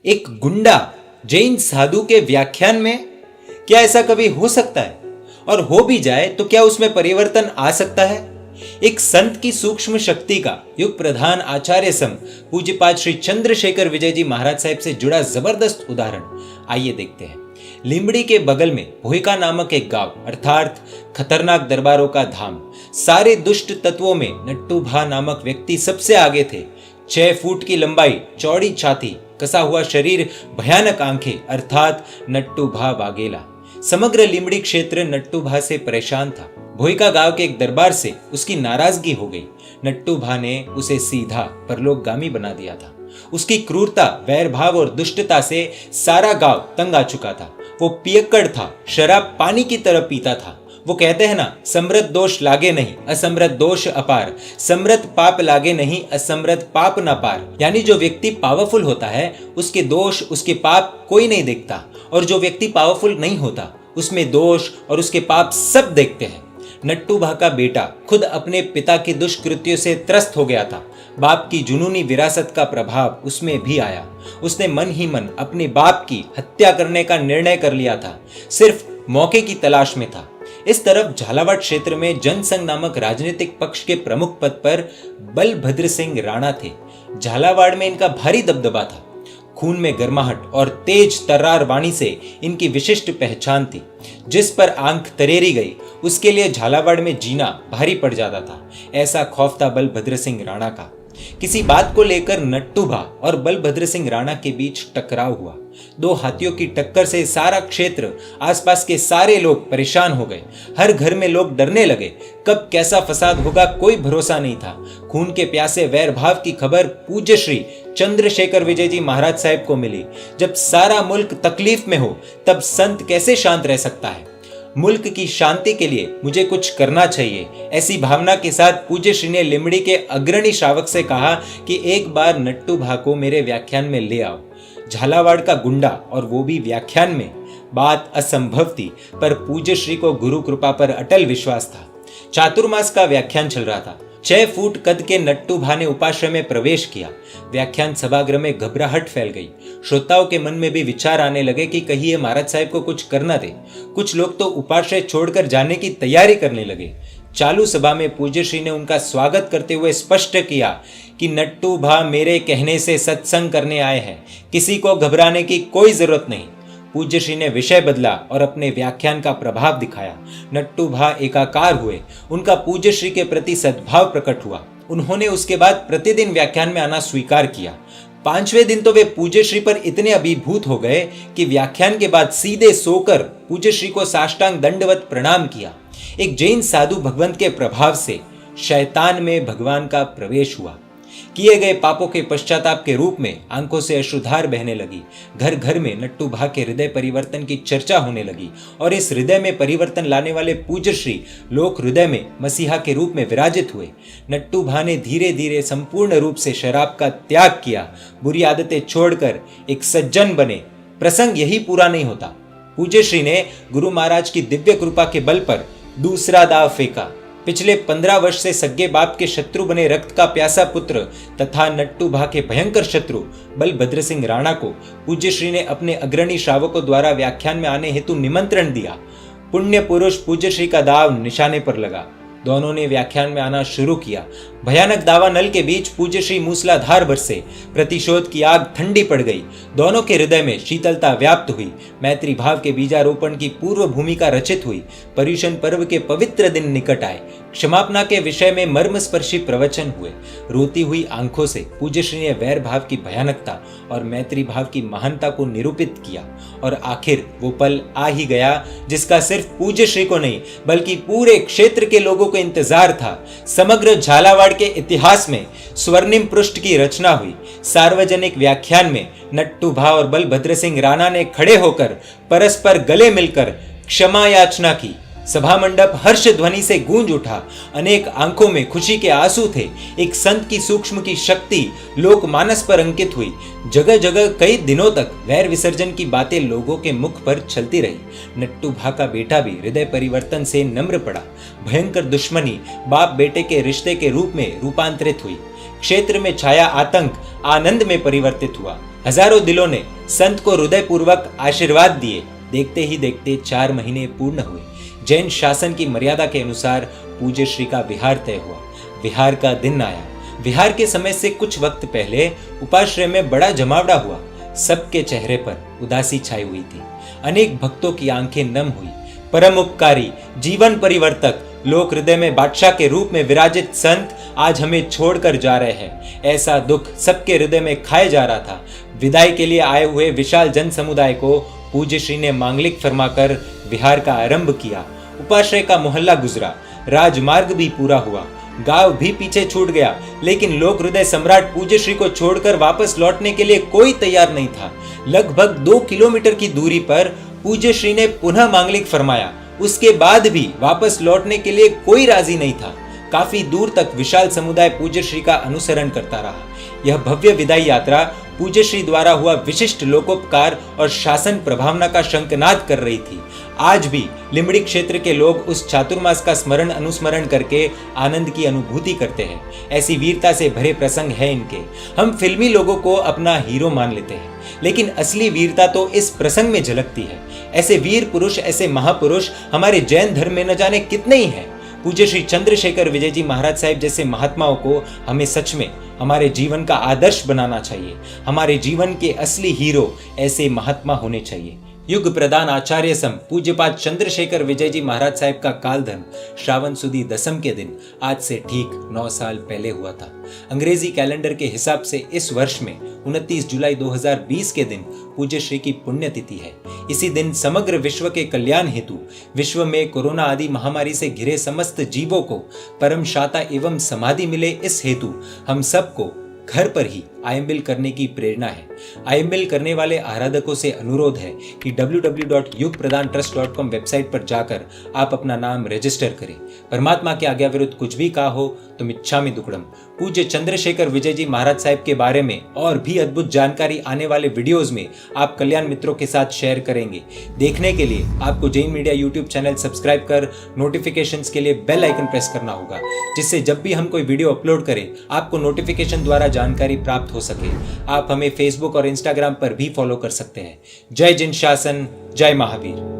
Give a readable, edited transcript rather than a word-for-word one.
एक गुंडा जैन साधु के व्याख्यान में? क्या ऐसा कभी हो सकता है? और हो भी जाए तो क्या उसमें परिवर्तन आ सकता है? एक संत की सूक्ष्म शक्ति का युग प्रधान आचार्य सम पूज्यपाद श्री चंद्रशेखर विजय जी महाराज साहब से जुड़ा जबरदस्त उदाहरण आइए देखते हैं। लिंबड़ी के बगल में भोयका नामक एक गांव अर्थात खतरनाक दरबारों का धाम। सारे दुष्ट तत्वों में नट्टू भा नामक व्यक्ति सबसे आगे थे। 6 फुट की लंबाई, चौड़ी छाती, कसा हुआ शरीर, भयानक आंखें अर्थात नट्टू भा वाघेला। समग्र लिंबड़ी क्षेत्र नट्टू भा से परेशान था। भोयका गांव के एक दरबार से उसकी नाराजगी हो गई। नट्टू भा ने उसे सीधा परलोकगामी बना दिया था। उसकी क्रूरता, वैरभाव और दुष्टता से सारा गांव तंग आ चुका था। वो पियक्कड़ था, शराब पानी की तरह पीता था। वो कहते हैं ना, समृत दोष लागे नहीं असमृत दोष अपार, समृत पाप लागे नहीं असमृत पाप न पार। यानी जो व्यक्ति पावरफुल होता है उसके दोष, उसके पाप कोई नहीं देखता, और जो व्यक्ति पावरफुल नहीं होता उसमें दोष और उसके पाप सब देखते हैं। नट्टू भा का बेटा खुद अपने पिता के दुष्कृत्यों से त्रस्त हो गया था। बाप की जुनूनी विरासत का प्रभाव उसमें भी आया। उसने मन ही मन अपने बाप की हत्या करने का निर्णय कर लिया था, सिर्फ मौके की तलाश में था। इस तरफ झालावाड़ क्षेत्र में जनसंघ नामक राजनीतिक पक्ष के प्रमुख पद पर बलभद्र सिंह राणा थे। झालावाड़ में इनका भारी दबदबा था। खून में गर्माहट और तेज तर्रार वाणी से इनकी विशिष्ट पहचान थी। जिस पर आंख तरेरी गई उसके लिए झालावाड़ में जीना भारी पड़ जाता था। ऐसा खौफ था बलभद्र सिंह राणा का। किसी बात को लेकर नट्टू भा और बलभद्र सिंह राणा के बीच टकराव हुआ। 2 हाथियों की टक्कर से सारा क्षेत्र, आसपास के सारे लोग परेशान हो गए। हर घर में लोग डरने लगे। कब कैसा फसाद होगा कोई भरोसा नहीं था। खून के प्यासे वैर भाव की खबर पूज्य श्री चंद्रशेखर विजय जी महाराज साहब को मिली। जब सारा मुल्क तकलीफ में हो तब संत कैसे शांत रह सकता है? मुल्क की शांति के लिए मुझे कुछ करना चाहिए, ऐसी भावना के साथ पूज्य श्री ने लिंबड़ी के अग्रणी श्रावक से कहा कि एक बार नट्टू भा को मेरे व्याख्यान में ले आओ। झालावाड़ का गुंडा, और वो भी व्याख्यान में। बात असंभव थी, पर पूज्य श्री को गुरु कृपा पर अटल विश्वास था। चातुर्मास का व्याख्यान चल रहा था। 6 फुट कद के नट्टू भा ने उपाश्रय में प्रवेश किया। व्याख्यान सभागृह में घबराहट फैल गई। श्रोताओं के मन में भी विचार आने लगे कि कहीं ये महाराज साहब को कुछ करना दे। कुछ लोग तो उपाश्रय छोड़कर जाने की तैयारी करने लगे। चालू सभा में पूज्य श्री ने उनका स्वागत करते हुए स्पष्ट किया कि नट्टू भा मेरे कहने से सत्संग करने आए हैं, किसी को घबराने की कोई जरूरत नहीं। पूज्य श्री ने विषय बदला और अपने व्याख्यान का प्रभाव दिखाया। नट्टू भा एकाकार हुए। उनका पूज्य श्री के प्रति सद्भाव प्रकट हुआ। उन्होंने उसके बाद प्रतिदिन व्याख्यान में आना स्वीकार किया। 5वें दिन तो वे पूज्य श्री पर इतने अभिभूत हो गए कि व्याख्यान के बाद सीधे सोकर पूज्य श्री को साष्टांग दंडवत प्रणाम किया। एक जैन साधु भगवंत के प्रभाव से शैतान में भगवान का प्रवेश हुआ। किए गए पापों के पश्चाताप के रूप में आंखों से अश्रुधार बहने लगी। घर घर में नट्टू भा के हृदय परिवर्तन की चर्चा होने लगी, और इस हृदय में परिवर्तन लाने वाले पूज्य श्री लोक हृदय में मसीहा के रूप में विराजित हुए। नट्टू भा ने धीरे धीरे संपूर्ण रूप से शराब का त्याग किया, बुरी आदतें छोड़कर एक सज्जन बने। प्रसंग यही पूरा नहीं होता। पूज्य श्री ने गुरु महाराज की दिव्य कृपा के बल पर दूसरा दाव फेंका। पिछले 15 वर्ष से सगे बाप के शत्रु बने रक्त का प्यासा पुत्र तथा नट्टू भा के भयंकर शत्रु बलभद्र सिंह राणा को पूज्य श्री ने अपने अग्रणी श्रावकों द्वारा व्याख्यान में आने हेतु निमंत्रण दिया। पुण्य पुरुष पूज्य श्री का दाव निशाने पर लगा। दोनों ने व्याख्यान में आना शुरू किया। भयानक दावा नल के बीच पूज्य श्री मूसलाधार बरसे। प्रतिशोध की आग ठंडी पड़ गई। दोनों के हृदय में शीतलता व्याप्त हुई। मैत्री भाव के बीजारोपण की पूर्व भूमिका रचित हुई। पर्युषण पर्व के पवित्र दिन निकट आए। क्षमापना के विषय में मर्मस्पर्शी प्रवचन हुए। रोती हुई आंखों से पूज्य श्री ने वैर भाव की भयानकता और मैत्री भाव की महानता को निरूपित किया। और आखिर वो पल आ ही गया जिसका सिर्फ पूज्य श्री को नहीं बल्कि पूरे क्षेत्र के लोगों को इंतजार था। समग्र झालावाड़ के इतिहास में स्वर्णिम पृष्ठ की रचना हुई। सार्वजनिक व्याख्यान में नट्टू भा और बलभद्र सिंह राणा ने खड़े होकर परस्पर गले मिलकर क्षमा याचना की। सभा मंडप हर्ष ध्वनि से गूंज उठा। अनेक आंखों में खुशी के आंसू थे। एक संत की सूक्ष्म की शक्ति लोकमानस पर अंकित हुई। जगह जगह कई दिनों तक वैर विसर्जन की बातें लोगों के मुख पर चलती रही। नट्टू भा का बेटा भी हृदय परिवर्तन से नम्र पड़ा। भयंकर दुश्मनी बाप बेटे के रिश्ते के रूप में रूपांतरित हुई। क्षेत्र में छाया आतंक आनंद में परिवर्तित हुआ। हजारों दिलों ने संत को हृदयपूर्वक आशीर्वाद दिए। देखते ही देखते 4 महीने पूर्ण हुए। जैन शासन की मर्यादा के अनुसार पूज्य श्री का विहार तय हुआ। विहार का दिन आया। विहार के समय से कुछ वक्त पहले उपाश्रय में बड़ा जमावड़ा हुआ। सबके चेहरे पर उदासी छाई हुई थी। अनेक भक्तों की आंखें नम हुई। परम उपकारी, जीवन परिवर्तक, लोक हृदय में बादशाह के रूप में विराजित संत आज हमें छोड़कर जा रहे हैं। ऐसा दुख सबके हृदय में खाए जा रहा था। विदाई के लिए आए हुए विशाल जन समुदाय को पूज्य श्री ने मांगलिक फरमाकर विहार का आरंभ किया। उपाश्रय का मोहल्ला गुजरा, राजमार्ग भी पूरा हुआ, गांव भी पीछे छूट गया, लेकिन लोक हृदय सम्राट पूज्य श्री को छोड़कर वापस लौटने के लिए कोई तैयार नहीं था। लगभग 2 किलोमीटर की दूरी पर पूज्य श्री ने पुनः मांगलिक फरमाया। उसके बाद भी वापस लौटने के लिए कोई राजी नहीं था। काफी दूर तक विशाल समुदाय पूज्य श्री का अनुसरण करता रहा। यह भव्य विदाई यात्रा पूज्य श्री द्वारा हुआ विशिष्ट लोकोपकार और शासन प्रभावना का शंखनाद कर रही थी। आज भी लिमड़ी क्षेत्र के लोग उस चातुर्मास का स्मरण अनुस्मरण करके आनंद की अनुभूति करते हैं। ऐसी वीरता से भरे प्रसंग है इनके। हम फिल्मी लोगों को अपना हीरो मान लेते हैं, लेकिन असली वीरता तो इस प्रसंग में झलकती है। ऐसे वीर पुरुष, ऐसे महापुरुष हमारे जैन धर्म में न जाने कितने ही हैं। पूज्य श्री चंद्रशेखर विजय जी महाराज साहिब जैसे महात्माओं को हमें सच में हमारे जीवन का आदर्श बनाना चाहिए। हमारे जीवन के असली हीरो ऐसे महात्मा होने चाहिए। युग प्रदान आचार्य सम पूज्यपाद चंद्रशेखर विजय जी महाराज साहिब का कालधर्म श्रावण सुदी दसम के दिन आज से ठीक 9 साल पहले हुआ था। अंग्रेजी कैलेंडर के हिसाब से इस वर्ष में 29 जुलाई 2020 के दिन पूज्य श्री की पुण्यतिथि है। इसी दिन समग्र विश्व के कल्याण हेतु विश्व में कोरोना आदि महामारी से घिरे समस्त जीवों को परम शांति एवं समाधि मिले, इस हेतु हम सबको घर पर ही आईएमबिल करने की प्रेरणा है। आईएमबिल करने वाले आराधकों से अनुरोध है कि www.yugpradantrust.com वेबसाइट पर जाकर आप अपना नाम रजिस्टर करें। परमात्मा के आज्ञा विरुद्ध कुछ भी कहा हो तो मिच्छामि दुक्कडम। पूज्य चंद्रशेखर विजय जी महाराज साहिब के बारे में और भी अद्भुत जानकारी आने वाले वीडियोज में आप कल्याण मित्रों के साथ शेयर करेंगे। देखने के लिए आपको Jain media YouTube channel subscribe कर नोटिफिकेशंस के लिए बेल आइकन प्रेस करना होगा, जिससे जब भी हम कोई वीडियो अपलोड करें आपको नोटिफिकेशन द्वारा जानकारी प्राप्त हो सके। आप हमें फेसबुक और इंस्टाग्राम पर भी फॉलो कर सकते हैं। जय जिन शासन, जय महावीर।